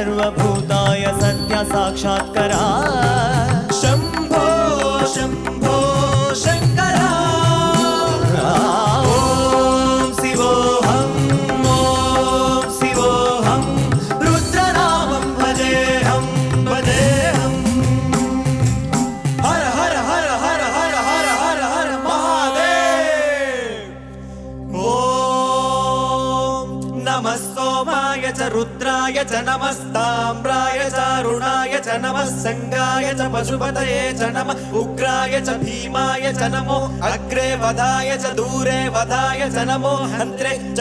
सर्वभूताय सत्य साक्षात्करा शंभो शंभो शंकरा ओम शिवोऽहं रुद्रनामं भजेऽहं हर हर हर हर हर हर हर हर महादेव। ओम नमः सोमाय च रुद्राय च नमस्ताम्राय च अरुणाय च नमः संगाय च पशुपतये च नमः उग्राय च भीमाय च नमो अग्रे वधाय च दूरे वधाय च नमो हन्त्रे च